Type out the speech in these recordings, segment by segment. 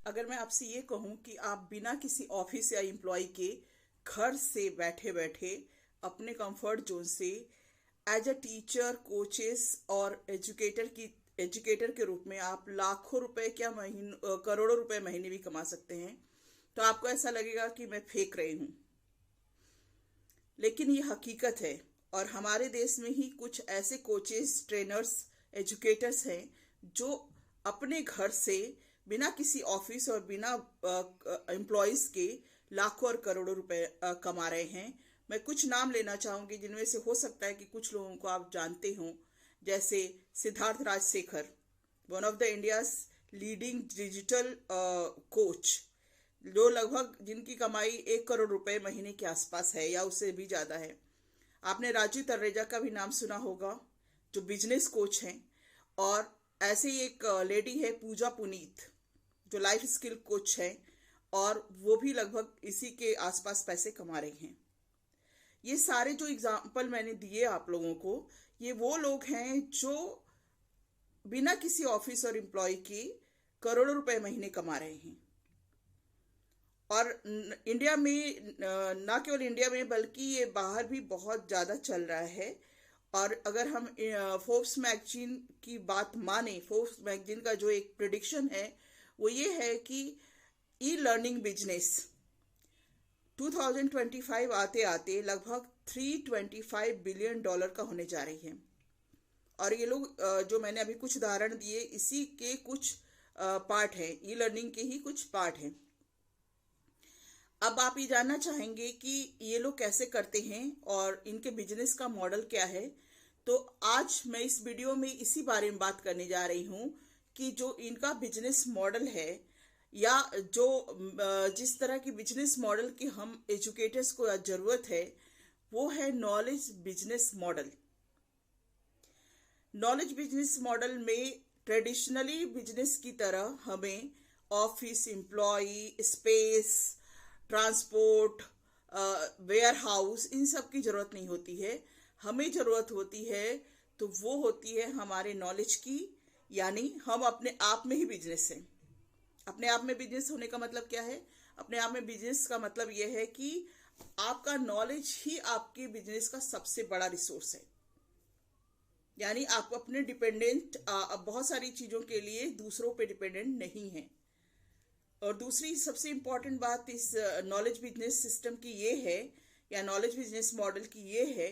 अगर मैं आपसे ये कहूँ कि आप बिना किसी ऑफिस या एम्प्लॉय के घर से बैठे बैठे अपने कंफर्ट जोन से एज अ टीचर, कोचेस और एजुकेटर के रूप में आप लाखों रुपए, क्या महीने, करोड़ों रुपए महीने भी कमा सकते हैं, तो आपको ऐसा लगेगा कि मैं फेंक रही हूँ। लेकिन ये हकीकत है। और हमारे देश में ही कुछ ऐसे कोचेस, ट्रेनर्स, एजुकेटर्स हैं जो अपने घर से बिना किसी ऑफिस और बिना एम्प्लॉयज के लाखों और करोड़ों रुपए कमा रहे हैं। मैं कुछ नाम लेना चाहूंगी जिनमें से हो सकता है कि कुछ लोगों को आप जानते हो, जैसे Siddharth Rajshekhar, one of the India's leading digital coach, जो लगभग जिनकी कमाई 1 करोड़ रुपए महीने के आसपास है या उससे भी ज्यादा है। आपने राजू तलरेजा का भी नाम सुना होगा, जो बिजनेस कोच हैं। और ऐसे ही एक लेडी है पूजा पुनीत, जो लाइफ स्किल कोच है, और वो भी लगभग इसी के आसपास पैसे कमा रही हैं। ये सारे जो एग्जाम्पल मैंने दिए आप लोगों को, ये वो लोग हैं जो बिना किसी ऑफिस और एम्प्लॉय के करोड़ों रुपए महीने कमा रहे हैं। और इंडिया में, ना केवल इंडिया में बल्कि ये बाहर भी बहुत ज़्यादा चल रहा है। और अगर हम फोर्ब्स मैगजीन की बात माने, फोर्ब्स मैगजीन का जो एक प्रिडिक्शन है वो ये है कि ई लर्निंग बिजनेस 2025 आते आते लगभग $325 बिलियन का होने जा रही है। और ये लोग जो मैंने अभी कुछ उदाहरण दिए, इसी के कुछ पार्ट हैं, ई लर्निंग के ही कुछ पार्ट हैं। अब आप ये जानना चाहेंगे कि ये लोग कैसे करते हैं और इनके बिजनेस का मॉडल क्या है। तो आज मैं इस वीडियो में इसी बारे में बात करने जा रही हूँ कि जो इनका बिजनेस मॉडल है, या जो जिस तरह की बिजनेस मॉडल की हम एजुकेटर्स को जरूरत है, वो है knowledge business model. Knowledge business model में ट्रेडिशनली बिजनेस की तरह हमें office, employ, space, transport, warehouse, इन सब की जरूरत नहीं होती है। हमें जरूरत होती है तो वो होती है हमारे नॉलेज की, यानी हम अपने आप में ही बिजनेस हैं। अपने आप में बिजनेस होने का मतलब क्या है? अपने आप में बिजनेस का मतलब यह है कि आपका नॉलेज ही आपके बिजनेस का सबसे बड़ा रिसोर्स है। यानी आप अपने डिपेंडेंट, बहुत सारी चीजों के लिए दूसरों पे डिपेंडेंट नहीं है। और दूसरी सबसे इंपॉर्टेंट बात इस नॉलेज बिजनेस सिस्टम की ये है, या नॉलेज बिजनेस मॉडल की ये है,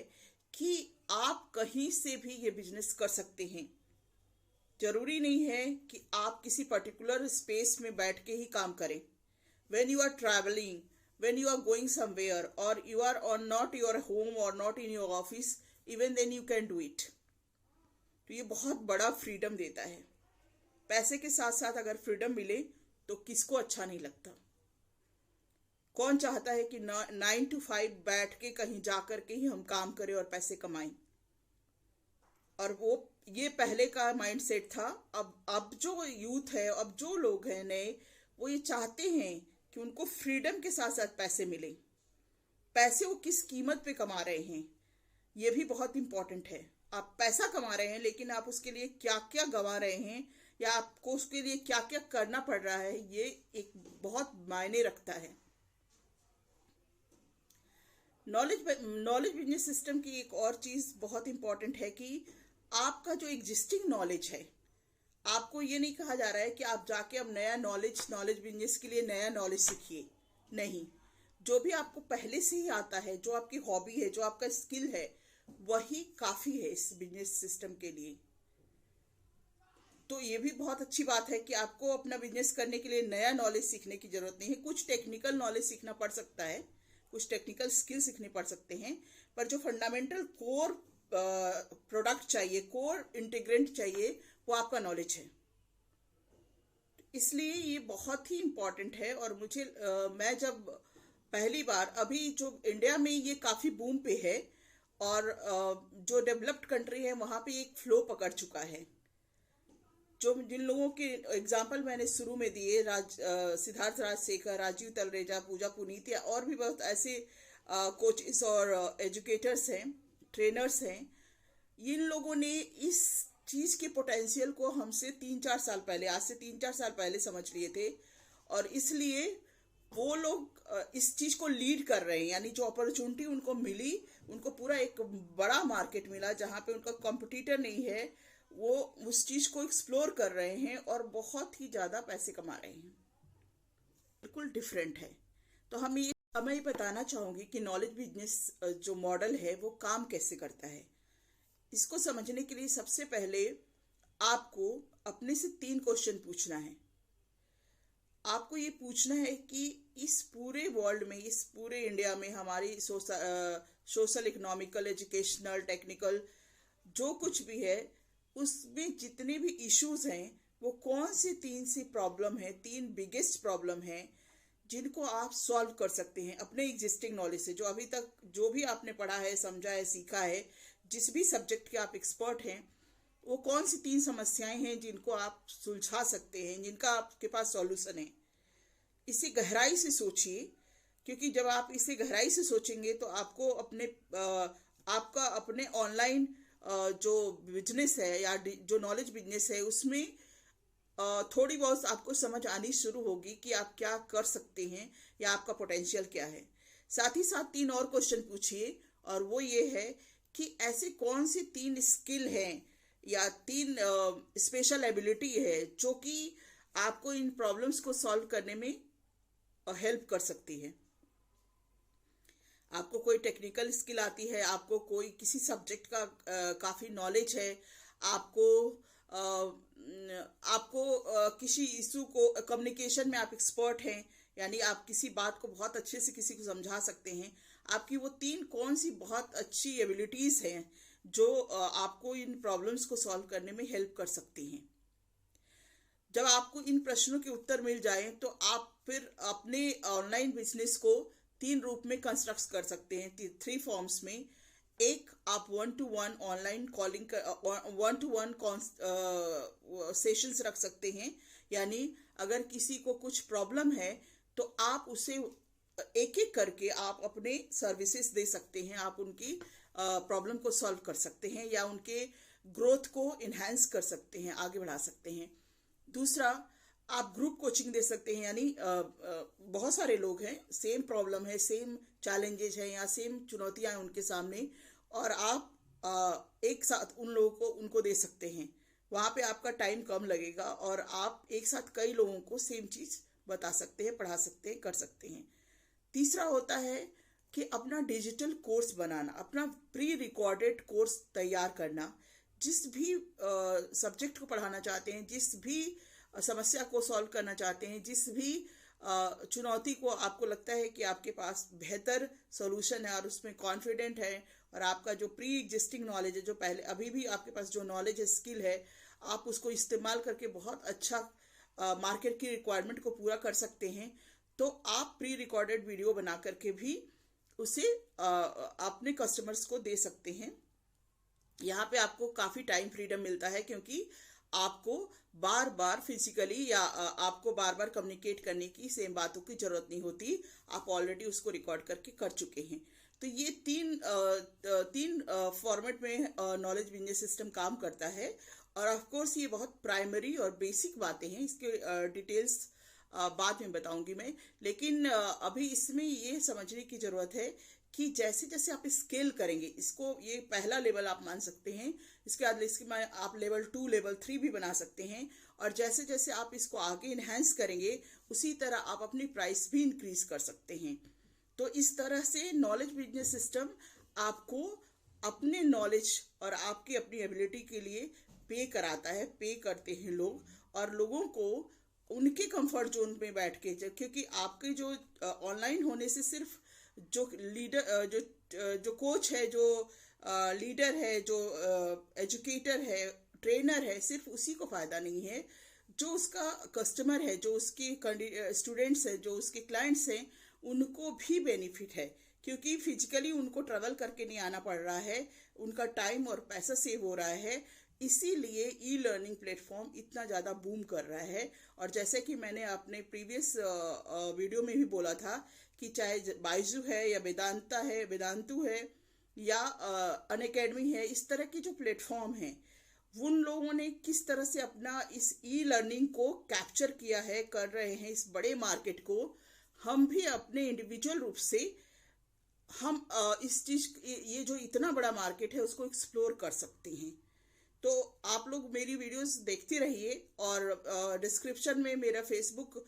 कि आप कहीं से भी ये बिजनेस कर सकते हैं। जरूरी नहीं है कि आप किसी पर्टिकुलर स्पेस में बैठ के ही काम करें। when you are traveling, when you are going somewhere, or you are on not your home or not in your office, even then you can do it। तो ये बहुत बड़ा फ्रीडम देता है। पैसे के साथ साथ अगर फ्रीडम मिले तो किसको अच्छा नहीं लगता? कौन चाहता है कि 9 to 5 बैठ के कहीं जाकर के ही हम काम करें और पैसे कमाएं? और वो ये पहले का माइंडसेट था। अब जो यूथ है, अब जो लोग हैं नए, वो ये चाहते हैं कि उनको फ्रीडम के साथ साथ पैसे मिले। पैसे वो किस कीमत पे कमा रहे हैं, ये भी बहुत इंपॉर्टेंट है। आप पैसा कमा रहे हैं, लेकिन आप उसके लिए क्या क्या गंवा रहे हैं, या आपको उसके लिए क्या क्या करना पड़ रहा है, ये एक बहुत मायने रखता है। नॉलेज बिजनेस सिस्टम की एक और चीज बहुत इंपॉर्टेंट है कि आपका जो एग्जिस्टिंग नॉलेज है, आपको ये नहीं कहा जा रहा है कि आप जाके अब नया नॉलेज बिजनेस के लिए नया नॉलेज सीखिए। नहीं, जो भी आपको पहले से ही आता है, जो आपकी हॉबी है, जो आपका स्किल है, वही काफी है इस बिजनेस सिस्टम के लिए। तो ये भी बहुत अच्छी बात है कि आपको अपना बिजनेस करने के लिए नया नॉलेज सीखने की जरूरत नहीं है। कुछ टेक्निकल नॉलेज सीखना पड़ सकता है, कुछ टेक्निकल स्किल सीखने पड़ सकते हैं, पर जो फंडामेंटल कोर प्रोडक्ट चाहिए, कोर इंटीग्रेंट चाहिए, वो आपका नॉलेज है। इसलिए ये बहुत ही इंपॉर्टेंट है। और मुझे मैं जब पहली बार, अभी जो इंडिया में ये काफी बूम पे है, और जो डेवलप्ड कंट्री है वहां पे एक फ्लो पकड़ चुका है। जो जिन लोगों के एग्जाम्पल मैंने शुरू में दिए, सिद्धार्थ राजशेखर, राजीव तलरेजा, पूजा पुनीत, या और भी बहुत ऐसे कोचेस और एजुकेटर्स हैं, ट्रेनर्स हैं, इन लोगों ने इस चीज के पोटेंशियल को हमसे 3-4 साल पहले, आज से 3-4 साल पहले समझ लिए थे। और इसलिए वो लोग इस चीज को लीड कर रहे हैं, यानी जो अपॉर्चुनिटी उनको मिली, उनको पूरा एक बड़ा मार्केट मिला जहाँ पे उनका कॉम्पिटिटर नहीं है, वो उस चीज को एक्सप्लोर कर रहे हैं और बहुत ही ज्यादा पैसे कमा रहे हैं। बिल्कुल डिफरेंट है। तो मैं ये बताना चाहूंगी कि नॉलेज बिजनेस जो मॉडल है वो काम कैसे करता है। इसको समझने के लिए सबसे पहले आपको अपने से 3 क्वेश्चन पूछना है। आपको ये पूछना है कि इस पूरे वर्ल्ड में, इस पूरे इंडिया में हमारी सोशल, इकोनॉमिकल, एजुकेशनल, टेक्निकल जो कुछ भी है, उसमें जितने भी इश्यूज हैं वो कौन सी 3 सी प्रॉब्लम है, 3 बिगेस्ट प्रॉब्लम है जिनको आप सॉल्व कर सकते हैं अपने एग्जिस्टिंग नॉलेज से। जो अभी तक जो भी आपने पढ़ा है, समझा है, सीखा है, जिस भी सब्जेक्ट के आप एक्सपर्ट हैं, वो कौन सी 3 समस्याएं हैं जिनको आप सुलझा सकते हैं, जिनका आपके पास सॉल्यूशन है। इसे गहराई से सोचिए, क्योंकि जब आप इसे गहराई से सोचेंगे तो आपको आपका अपने ऑनलाइन जो बिजनेस है या जो नॉलेज बिजनेस है उसमें थोड़ी बहुत आपको समझ आनी शुरू होगी कि आप क्या कर सकते हैं या आपका पोटेंशियल क्या है। साथ ही साथ 3 और क्वेश्चन पूछिए, और वो ये है कि ऐसे कौन सी 3 स्किल हैं या 3 स्पेशल एबिलिटी है जो कि आपको इन प्रॉब्लम्स को सॉल्व करने में हेल्प कर सकती है। आपको कोई टेक्निकल स्किल आती है, आपको कोई किसी सब्जेक्ट का काफ़ी नॉलेज है, आपको किसी इशू को कम्युनिकेशन में आप एक्सपर्ट हैं, यानी आप किसी बात को बहुत अच्छे से किसी को समझा सकते हैं। आपकी वो 3 कौन सी बहुत अच्छी एबिलिटीज़ हैं जो आपको इन प्रॉब्लम्स को सॉल्व करने में हेल्प कर सकती हैं। जब आपको इन प्रश्नों के उत्तर मिल जाएं तो आप फिर अपने ऑनलाइन बिजनेस को 3 रूप में कंस्ट्रक्ट कर सकते हैं, 3 फॉर्म्स में। एक, आप 1-to-1 online calling, 1-to-1 sessions रख सकते हैं, यानी अगर किसी को कुछ प्रॉब्लम है तो आप उसे एक एक करके आप अपने सर्विसेज दे सकते हैं, आप उनकी प्रॉब्लम को सॉल्व कर सकते हैं या उनके ग्रोथ को इन्हांस कर सकते हैं, आगे बढ़ा सकते हैं। दूसरा, आप ग्रुप कोचिंग दे सकते हैं, यानी बहुत सारे लोग हैं, सेम प्रॉब्लम है, सेम चैलेंजेस हैं या सेम चुनौतियां हैं उनके सामने, और आप एक साथ उन लोगों को उनको दे सकते हैं। वहाँ पे आपका टाइम कम लगेगा और आप एक साथ कई लोगों को सेम चीज़ बता सकते हैं, पढ़ा सकते हैं, कर सकते हैं। तीसरा होता है कि अपना डिजिटल कोर्स बनाना, अपना प्री रिकॉर्डेड कोर्स तैयार करना। जिस भी सब्जेक्ट को पढ़ाना चाहते हैं, जिस भी समस्या को सॉल्व करना चाहते हैं, जिस भी चुनौती को आपको लगता है कि आपके पास बेहतर सॉल्यूशन है और उसमें कॉन्फिडेंट है, और आपका जो प्री एग्जिस्टिंग नॉलेज है, जो पहले अभी भी आपके पास जो नॉलेज है, स्किल है, आप उसको इस्तेमाल करके बहुत अच्छा मार्केट की रिक्वायरमेंट को पूरा कर सकते हैं। तो आप प्री रिकॉर्डेड वीडियो बना करके भी उसे अपने कस्टमर्स को दे सकते हैं। यहाँ पे आपको काफ़ी टाइम फ्रीडम मिलता है, क्योंकि आपको बार बार फिजिकली या आपको बार बार कम्युनिकेट करने की सेम बातों की जरूरत नहीं होती, आप ऑलरेडी उसको रिकॉर्ड करके कर चुके हैं। तो ये तीन फॉर्मेट में नॉलेज बिजनेस सिस्टम काम करता है। और ऑफ कोर्स ये बहुत प्राइमरी और बेसिक बातें हैं, इसके डिटेल्स बाद में बताऊंगी मैं। लेकिन अभी इसमें ये समझने की जरूरत है कि जैसे जैसे आप स्केल करेंगे इसको, ये पहला लेवल आप मान सकते हैं, इसके बाद इसकी आप लेवल 2, लेवल 3 भी बना सकते हैं, और जैसे जैसे आप इसको आगे इन्हेंस करेंगे उसी तरह आप अपनी प्राइस भी इंक्रीज कर सकते हैं। तो इस तरह से नॉलेज बिजनेस सिस्टम आपको अपने नॉलेज और आपकी अपनी एबिलिटी के लिए पे कराता है, पे करते हैं लोग, और लोगों को उनके कंफर्ट जोन में बैठ के, क्योंकि आपके जो ऑनलाइन होने से सिर्फ जो लीडर, जो कोच है, जो लीडर है, जो एजुकेटर है, ट्रेनर है, सिर्फ उसी को फायदा नहीं है, जो उसका कस्टमर है, जो उसके स्टूडेंट्स है, जो उसके क्लाइंट्स हैं, उनको भी बेनिफिट है, क्योंकि फिजिकली उनको ट्रैवल करके नहीं आना पड़ रहा है, उनका टाइम और पैसा सेव हो रहा है। इसीलिए ई लर्निंग प्लेटफॉर्म इतना ज़्यादा बूम कर रहा है। और जैसे कि मैंने अपने प्रीवियस वीडियो में भी बोला था कि चाहे बाइजू है या वेदांतु है या अनअकैडमी है, इस तरह की जो प्लेटफॉर्म है उन लोगों ने किस तरह से अपना इस ई लर्निंग को कैप्चर किया है, कर रहे हैं इस बड़े मार्केट को, हम भी अपने इंडिविजुअल रूप से हम इस चीज, ये जो इतना बड़ा मार्केट है उसको एक्सप्लोर कर सकते हैं। तो आप लोग मेरी वीडियोस देखते रहिए, और डिस्क्रिप्शन में मेरा फेसबुक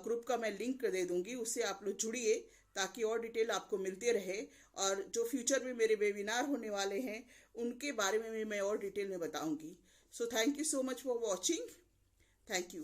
ग्रुप का मैं लिंक दे दूंगी, उससे आप लोग जुड़िए ताकि और डिटेल आपको मिलते रहे। और जो फ्यूचर में मेरे वेबिनार होने वाले हैं उनके बारे में भी मैं और डिटेल में बताऊंगी। So thank you so much for watching. Thank you.